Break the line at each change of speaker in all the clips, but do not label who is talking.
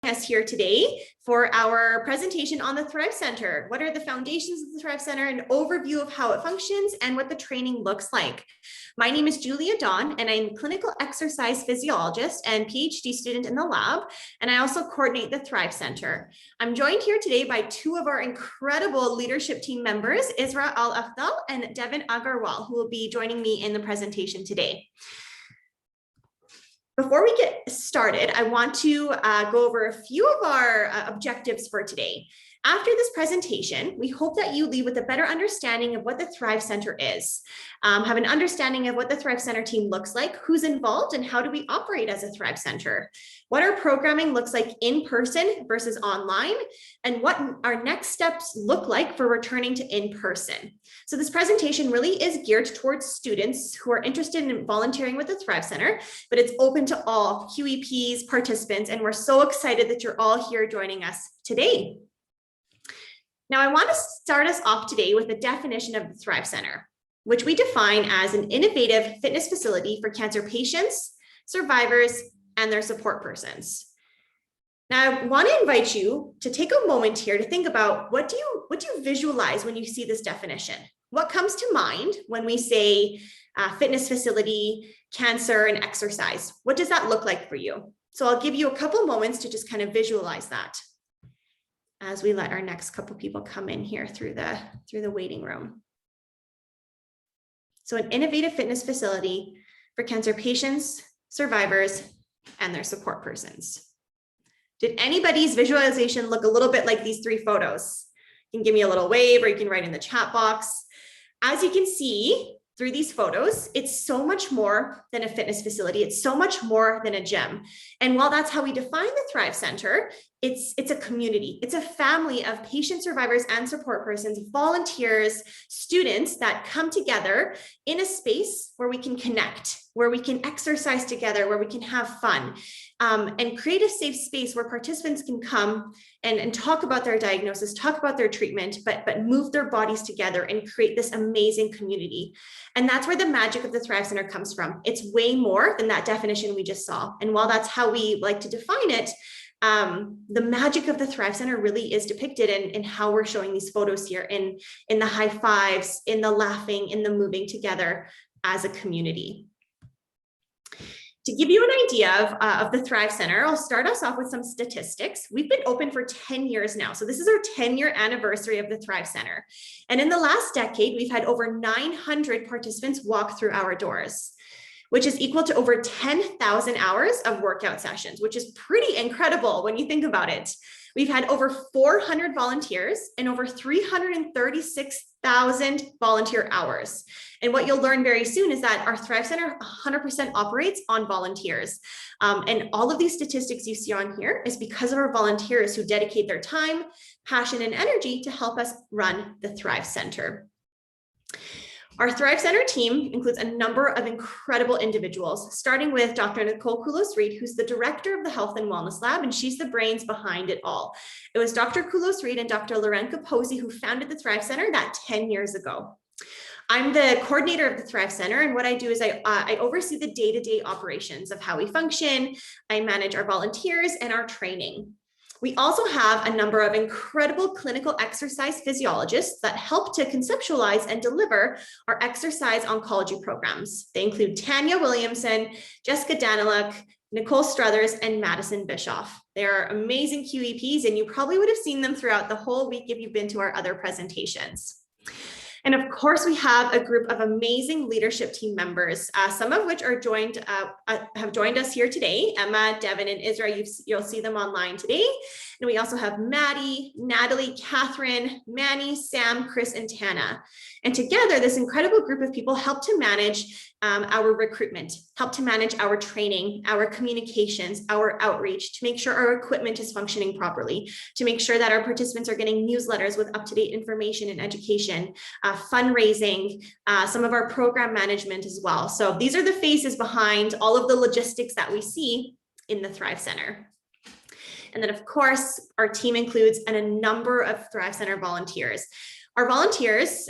us here today for our presentation on the Thrive Center. What are the foundations of the Thrive Center, an overview of how it functions and what the training looks like. My name is Julia Daun and I'm a clinical exercise physiologist and PhD student in the lab, and I also coordinate the Thrive Center. I'm joined here today by two of our incredible leadership team members, Isra Al-Ahdal and Devin Aggarwal, who will be joining me in the presentation today. Before we get started, I want to go over a few of our objectives for today. After this presentation, we hope that you leave with a better understanding of what the Thrive Center is, have an understanding of what the Thrive Center team looks like, who's involved, and how do we operate as a Thrive Center, what our programming looks like in person versus online, and what our next steps look like for returning to in person. So this presentation really is geared towards students who are interested in volunteering with the Thrive Center, but it's open to all QEPs, participants, and we're so excited that you're all here joining us today. Now, I want to start us off today with a definition of the Thrive Center, which we define as an innovative fitness facility for cancer patients, survivors, and their support persons. Now, I want to invite you to take a moment here to think about what do you visualize when you see this definition? What comes to mind when we say fitness facility, cancer, and exercise? What does that look like for you? So I'll give you a couple moments to just kind of visualize that as we let our next couple people come in here through the waiting room. So an innovative fitness facility for cancer patients, survivors, and their support persons. Did anybody's visualization look a little bit like these three photos? You can give me a little wave or you can write in the chat box. As you can see through these photos, it's so much more than a fitness facility. It's so much more than a gym. And while that's how we define the Thrive Center, it's a community. It's a family of patient survivors and support persons, volunteers, students that come together in a space where we can connect, where we can exercise together, where we can have fun, and create a safe space where participants can come and talk about their diagnosis, talk about their treatment, but move their bodies together and create this amazing community. And that's where the magic of the Thrive Center comes from. It's way more than that definition we just saw. And while that's how we like to define it, the magic of the Thrive Center really is depicted in how we're showing these photos here, in the high fives, in the laughing, in the moving together as a community. To give you an idea of the Thrive Center, I'll start us off with some statistics. We've been open for 10 years now. So this is our 10-year anniversary of the Thrive Center. And in the last decade, we've had over 900 participants walk through our doors, which is equal to over 10,000 hours of workout sessions, which is pretty incredible when you think about it. We've had over 400 volunteers and over 336,000 volunteer hours. And what you'll learn very soon is that our Thrive Center 100% operates on volunteers. And all of these statistics you see on here is because of our volunteers who dedicate their time, passion, and energy to help us run the Thrive Center. Our Thrive Center team includes a number of incredible individuals, starting with Dr. Nicole Koulos-Reed, who's the director of the Health and Wellness Lab, and she's the brains behind it all. It was Dr. Koulos-Reed and Dr. Lorenka Posey who founded the Thrive Center that 10 years ago. I'm the coordinator of the Thrive Center, and what I do is I oversee the day-to-day operations of how we function. I manage our volunteers and our training. We also have a number of incredible clinical exercise physiologists that help to conceptualize and deliver our exercise oncology programs. They include Tanya Williamson, Jessica Daniluk, Nicole Struthers, and Madison Bischoff. They are amazing QEPs, and you probably would have seen them throughout the whole week if you've been to our other presentations. And of course, we have a group of amazing leadership team members, some of which are have joined us here today. Emma, Devin, and Isra, you'll see them online today. And we also have Maddie, Natalie, Catherine, Manny, Sam, Chris, and Tana. And together, this incredible group of people help to manage our recruitment, help to manage our training, our communications, our outreach, to make sure our equipment is functioning properly, to make sure that our participants are getting newsletters with up-to-date information and education, fundraising, some of our program management as well. So these are the faces behind all of the logistics that we see in the Thrive Center. And then, of course, our team includes a number of Thrive Center volunteers. Our volunteers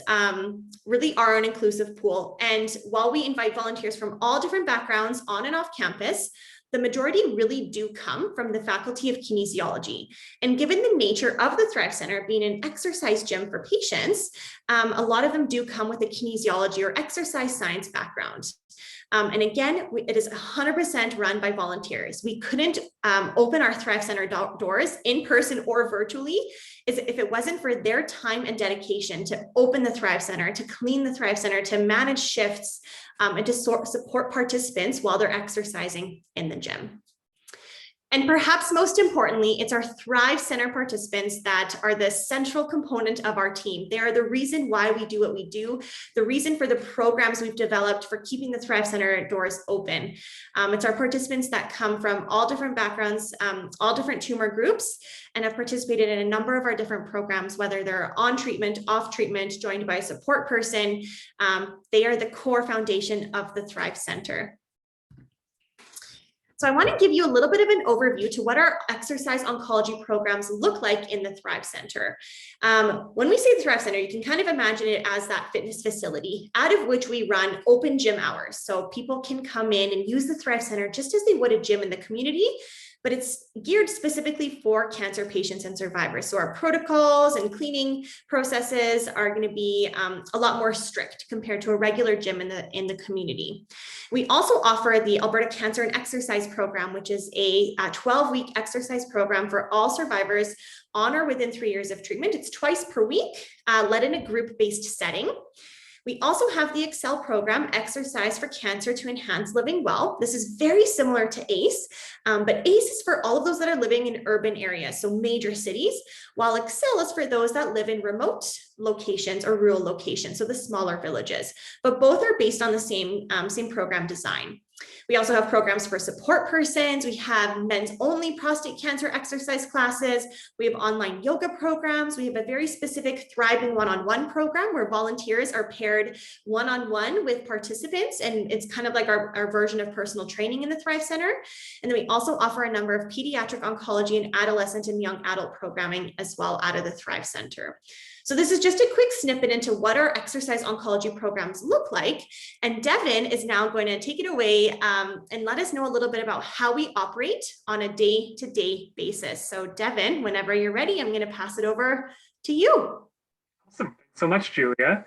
really are an inclusive pool. And while we invite volunteers from all different backgrounds on and off campus, the majority really do come from the Faculty of Kinesiology. And given the nature of the Thrive Center being an exercise gym for patients, a lot of them do come with a kinesiology or exercise science background. And again, it is 100% run by volunteers. We couldn't open our Thrive Center doors in person or virtually if it wasn't for their time and dedication to open the Thrive Center, to clean the Thrive Center, to manage shifts, and to support participants while they're exercising in the gym. And perhaps most importantly, it's our Thrive Center participants that are the central component of our team. They are the reason why we do what we do, the reason for the programs we've developed for keeping the Thrive Center doors open. It's our participants that come from all different backgrounds, all different tumor groups, and have participated in a number of our different programs, whether they're on treatment, off treatment, joined by a support person. They are the core foundation of the Thrive Center. So I want to give you a little bit of an overview to what our exercise oncology programs look like in the Thrive Center. When we say the Thrive Center, you can kind of imagine it as that fitness facility out of which we run open gym hours. So people can come in and use the Thrive Center just as they would a gym in the community, but it's geared specifically for cancer patients and survivors. So our protocols and cleaning processes are going to be a lot more strict compared to a regular gym in the community. We also offer the Alberta Cancer and Exercise Program, which is a 12-week exercise program for all survivors on or within 3 years of treatment. It's twice per week, led in a group-based setting. We also have the Excel program, Exercise for Cancer to Enhance Living Well. This is very similar to ACE, but ACE is for all of those that are living in urban areas, so major cities, while Excel is for those that live in remote locations or rural locations, so the smaller villages. But both are based on the same program design. We also have programs for support persons. We have men's only prostate cancer exercise classes. We have online yoga programs. We have a very specific Thriving One-on-One program where volunteers are paired one-on-one with participants. And it's kind of like our version of personal training in the Thrive Center. And then we also offer a number of pediatric oncology and adolescent and young adult programming as well out of the Thrive Center. So this is just a quick snippet into what our exercise oncology programs look like. And Devin is now going to take it away and let us know a little bit about how we operate on a day-to-day basis. So Devin, whenever you're ready, I'm going to pass it over to you.
Awesome. Thanks so much, Julia.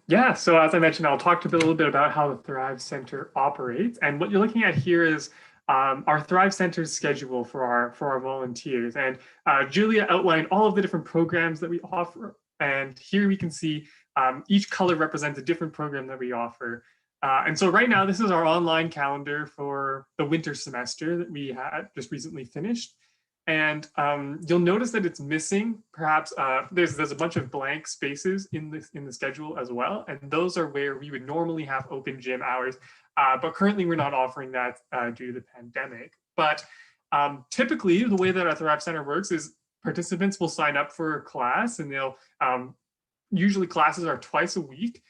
Yeah, so as I mentioned, I'll talk a little bit about how the Thrive Center operates. And what you're looking at here is our Thrive Center's schedule for our volunteers. And Julia outlined all of the different programs that we offer. And here we can see each color represents a different program that we offer. And so right now, this is our online calendar for the winter semester that we had just recently finished. And you'll notice that it's missing, perhaps there's a bunch of blank spaces in the schedule as well. And those are where we would normally have open gym hours. But currently we're not offering that due to the pandemic. But typically the way that our Thrive Center works is participants will sign up for a class, and they'll usually classes are twice a week.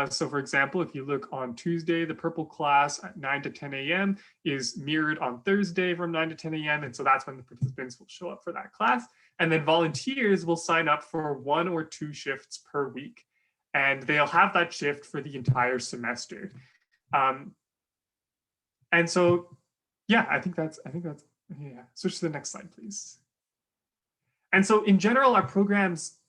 So for example, if you look on Tuesday, the purple class at 9 to 10 a.m. is mirrored on Thursday from 9 to 10 a.m. And so that's when the participants will show up for that class. And then volunteers will sign up for 1 or 2 shifts per week. And they'll have that shift for the entire semester. And so, yeah, I think that's, yeah, switch to the next slide, please. And so in general, our programs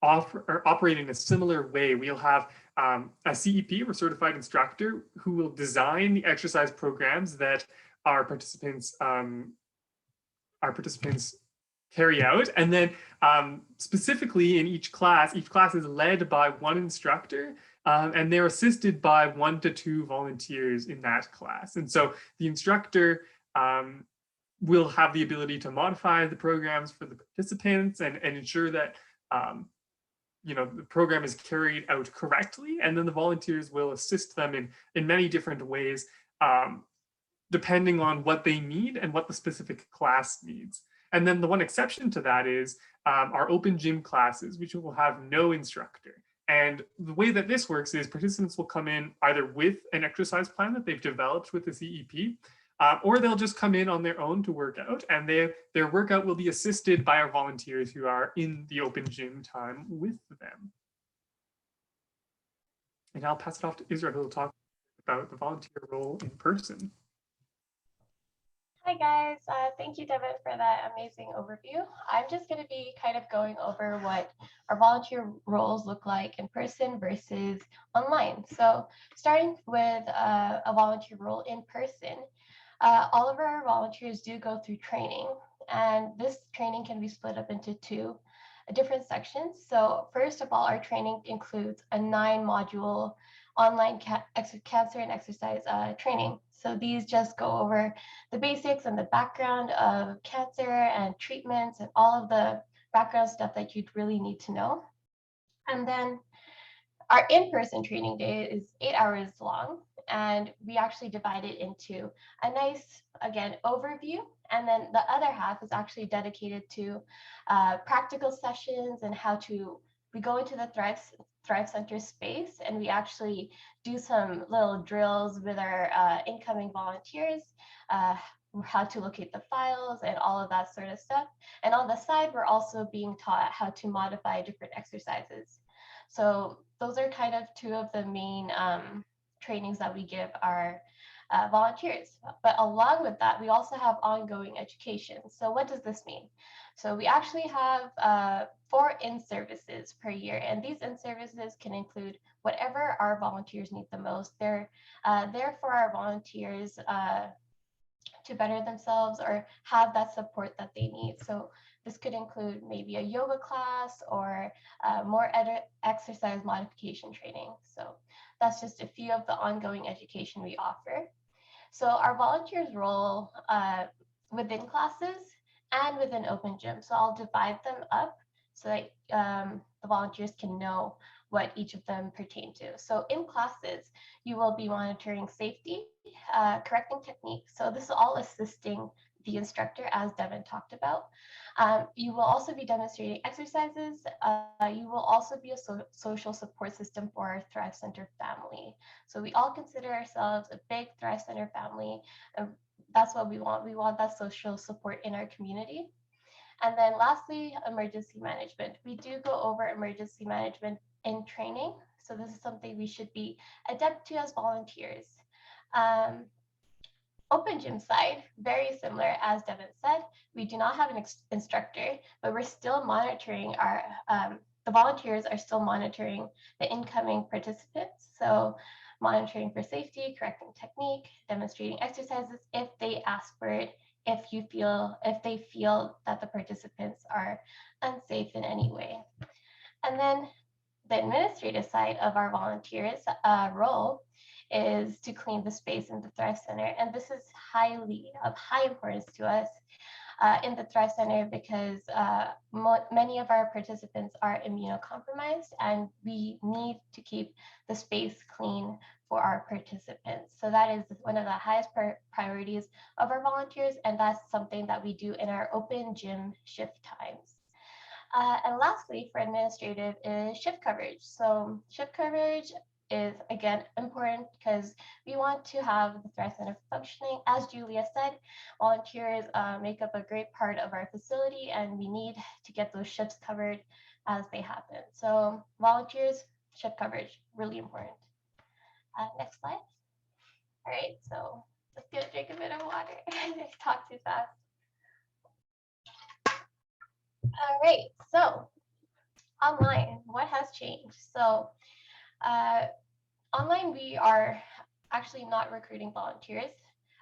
operate in a similar way. We'll have a CEP, or certified instructor, who will design the exercise programs that our participants carry out. And then specifically in each class is led by one instructor, and they're assisted by 1 to 2 volunteers in that class. And so the instructor will have the ability to modify the programs for the participants and ensure that the program is carried out correctly, and then the volunteers will assist them in many different ways, depending on what they need and what the specific class needs. And then the one exception to that is our open gym classes, which will have no instructor. And the way that this works is participants will come in either with an exercise plan that they've developed with the CEP, or they'll just come in on their own to work out, and their workout will be assisted by our volunteers who are in the open gym time with them. And I'll pass it off to Isra, who will talk about the volunteer role in person.
Hi guys, thank you Devin for that amazing overview. I'm just going to be kind of going over what our volunteer roles look like in person versus online. So starting with a volunteer role in person, all of our volunteers do go through training, and this training can be split up into two different sections. So first of all, our training includes a 9-module online cancer and exercise training. So these just go over the basics and the background of cancer and treatments and all of the background stuff that you'd really need to know. And then our in-person training day is 8 hours long, and we actually divide it into a nice, again, overview. And then the other half is actually dedicated to practical sessions and how to, we go into the Thrive Center space and we actually do some little drills with our incoming volunteers, how to locate the files and all of that sort of stuff. And on the side, we're also being taught how to modify different exercises. So those are kind of two of the main trainings that we give our volunteers. But along with that, we also have ongoing education. So what does this mean? So we actually have 4 in-services per year, and these in-services can include whatever our volunteers need the most. They're there for our volunteers to better themselves or have that support that they need. So this could include maybe a yoga class or more exercise modification training. So that's just a few of the ongoing education we offer. So our volunteers role within classes and within open gym. So I'll divide them up so that the volunteers can know what each of them pertain to. So in classes, you will be monitoring safety, correcting technique. So this is all assisting the instructor, as Devin talked about. You will also be demonstrating exercises. You will also be a social support system for our Thrive Center family. So we all consider ourselves a big Thrive Center family. That's what we want. We want that social support in our community. And then lastly, emergency management. We do go over emergency management in training. So this is something we should be adept to as volunteers. Open gym side, very similar as Devin said, we do not have an instructor, but we're still monitoring our, the volunteers are still monitoring the incoming participants. So monitoring for safety, correcting technique, demonstrating exercises if they ask for it, if they feel that the participants are unsafe in any way. And then the administrative side of our volunteers role is to clean the space in the Thrive Center. And this is of high importance to us in the Thrive Center because many of our participants are immunocompromised and we need to keep the space clean for our participants. So that is one of the highest priorities of our volunteers, and that's something that we do in our open gym shift times. And lastly, for administrative is shift coverage. So shift coverage is, again, important because we want to have the Thrive Center functioning. As Julia said, volunteers make up a great part of our facility, and we need to get those shifts covered as they happen. So volunteers, shift coverage, really important. Next slide. All right, so let's get a drink a bit of water. I talk too fast. All right, so online, what has changed? So online, we are actually not recruiting volunteers.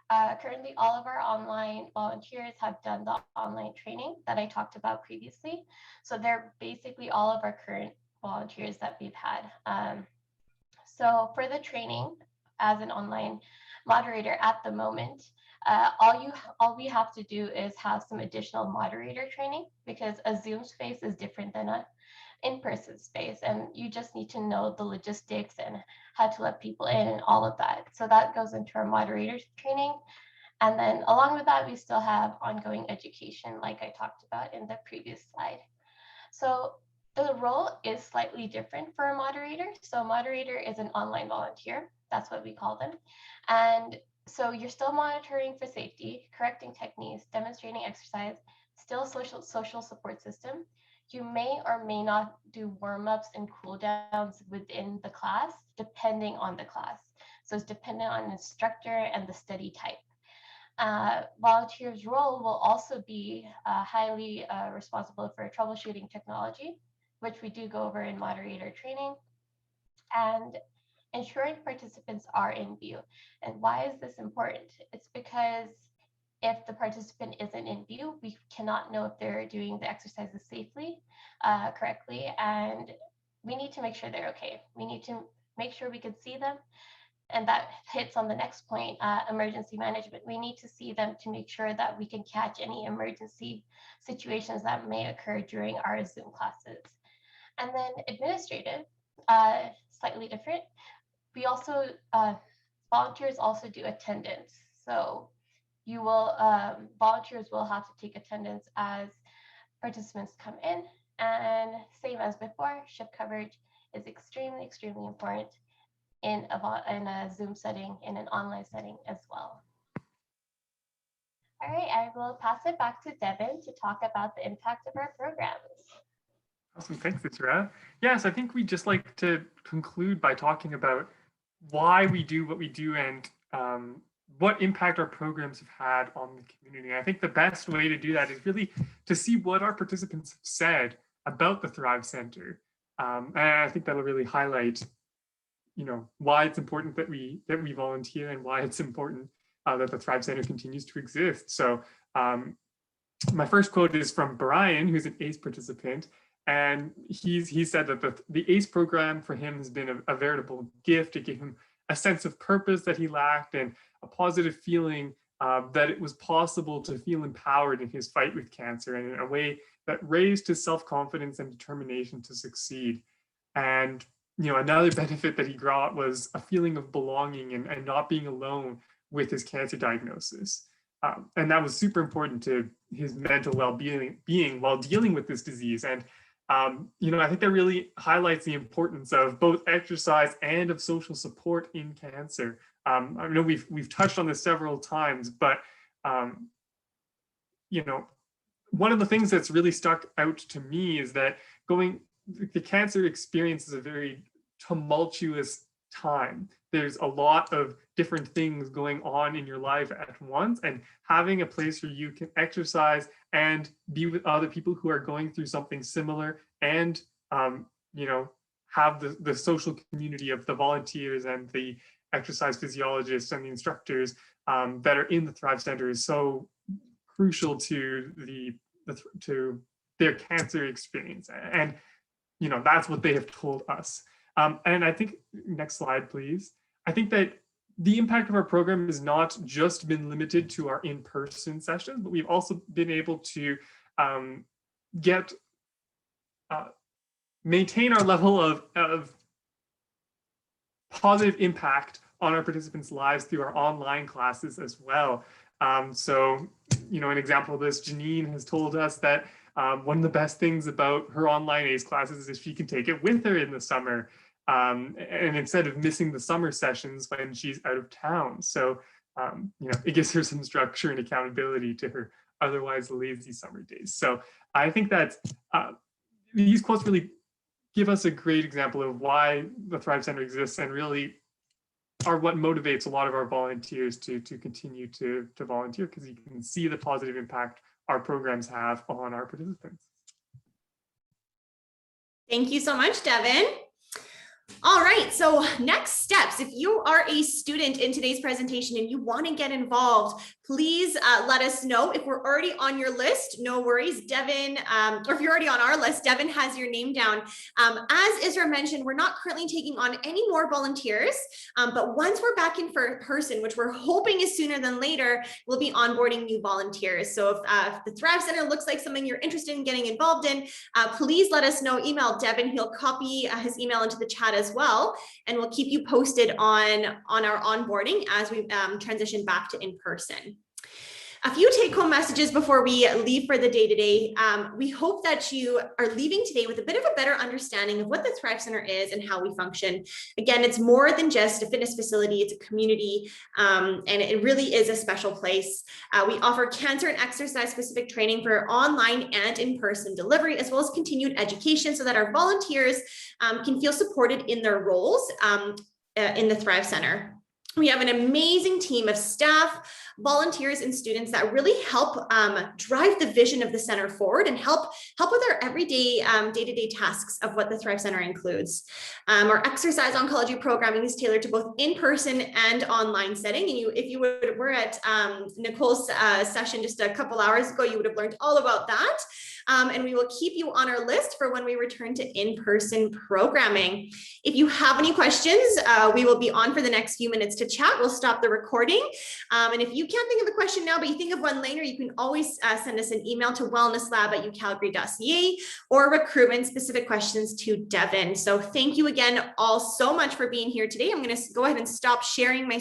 Currently, all of our online volunteers have done the online training that I talked about previously. So they're basically all of our current volunteers that we've had. So for the training as an online moderator at the moment, all we have to do is have some additional moderator training because a Zoom space is different than a in-person space, and you just need to know the logistics and how to let people in and all of that. So that goes into our moderator training. And then along with that, we still have ongoing education like I talked about in the previous slide. So the role is slightly different for a moderator. So moderator is an online volunteer. That's what we call them. And so you're still monitoring for safety, correcting techniques, demonstrating exercise, still social support system. You may or may not do warm-ups and cool downs within the class, depending on the class. So it's dependent on instructor and the study type. Volunteers' role will also be highly responsible for troubleshooting technology, which we do go over in moderator training, and ensuring participants are in view. And why is this important? It's because if the participant isn't in view, we cannot know if they're doing the exercises safely, correctly, and we need to make sure they're okay. We need to make sure we can see them. And that hits on the next point, emergency management. We need to see them to make sure that we can catch any emergency situations that may occur during our Zoom classes. And then administrative, slightly different. We also, volunteers also do attendance. So you will, volunteers will have to take attendance as participants come in. And same as before, shift coverage is extremely, extremely important in a Zoom setting, in an online setting as well. All right, I will pass it back to Devin to talk about the impact of our programs.
Awesome, thanks, Isra. Yes, I think we'd just like to conclude by talking about why we do what we do and what impact our programs have had on the community. I think the best way to do that is really to see what our participants have said about the Thrive Center. And I think that'll really highlight, why it's important that we volunteer and why it's important that the Thrive Center continues to exist. So my first quote is from Brian, who's an ACE participant. And he said that the ACE program for him has been a veritable gift. It gave him a sense of purpose that he lacked and a positive feeling that it was possible to feel empowered in his fight with cancer and in a way that raised his self-confidence and determination to succeed. And another benefit that he got was a feeling of belonging and not being alone with his cancer diagnosis. And that was super important to his mental well-being while dealing with this disease. And I think that really highlights the importance of both exercise and of social support in cancer. I know we've touched on this several times, but one of the things that's really stuck out to me is that the cancer experience is a very tumultuous time. There's a lot of different things going on in your life at once, and having a place where you can exercise and be with other people who are going through something similar and have the social community of the volunteers and the exercise physiologists and the instructors that are in the Thrive Center is so crucial to to their cancer experience. And that's what they have told us. And I think, next slide, please. I think that the impact of our program has not just been limited to our in-person sessions, but we've also been able to maintain our level of positive impact on our participants' lives through our online classes as well. So, an example of this, Janine has told us that one of the best things about her online ACE classes is she can take it with her in the summer. And instead of missing the summer sessions when she's out of town. So, it gives her some structure and accountability to her otherwise lazy summer days. So I think that these quotes really give us a great example of why the Thrive Center exists and really are what motivates a lot of our volunteers to continue to volunteer, because you can see the positive impact our programs have on our participants.
Thank you so much, Devin. All right, so next steps. If you are a student in today's presentation and you want to get involved, please let us know. If we're already on your list, no worries. Devin, or if you're already on our list, Devin has your name down. As Isra mentioned, we're not currently taking on any more volunteers, but once we're back in person, which we're hoping is sooner than later, we'll be onboarding new volunteers. So if the Thrive Center looks like something you're interested in getting involved in, please let us know. Email Devin. He'll copy his email into the chat as well, and we'll keep you posted on our onboarding as we transition back to in-person. A few take-home messages before we leave for the day today. We hope that you are leaving today with a bit of a better understanding of what the Thrive Center is and how we function. Again, it's more than just a fitness facility, it's a community, and it really is a special place. We offer cancer and exercise specific training for online and in-person delivery, as well as continued education so that our volunteers can feel supported in their roles in the Thrive Center. We have an amazing team of staff, volunteers and students that really help drive the vision of the center forward and help with our everyday day-to-day tasks of what the Thrive Center includes. Our exercise oncology programming is tailored to both in-person and online setting. And we're at Nicole's session just a couple hours ago, you would have learned all about that. And we will keep you on our list for when we return to in-person programming. If you have any questions, we will be on for the next few minutes to chat. We'll stop the recording. And if you can't think of a question now, but you think of one later, you can always send us an email to wellnesslab@ucalgary.ca or recruitment specific questions to Devin. So thank you again all so much for being here today. I'm going to go ahead and stop sharing my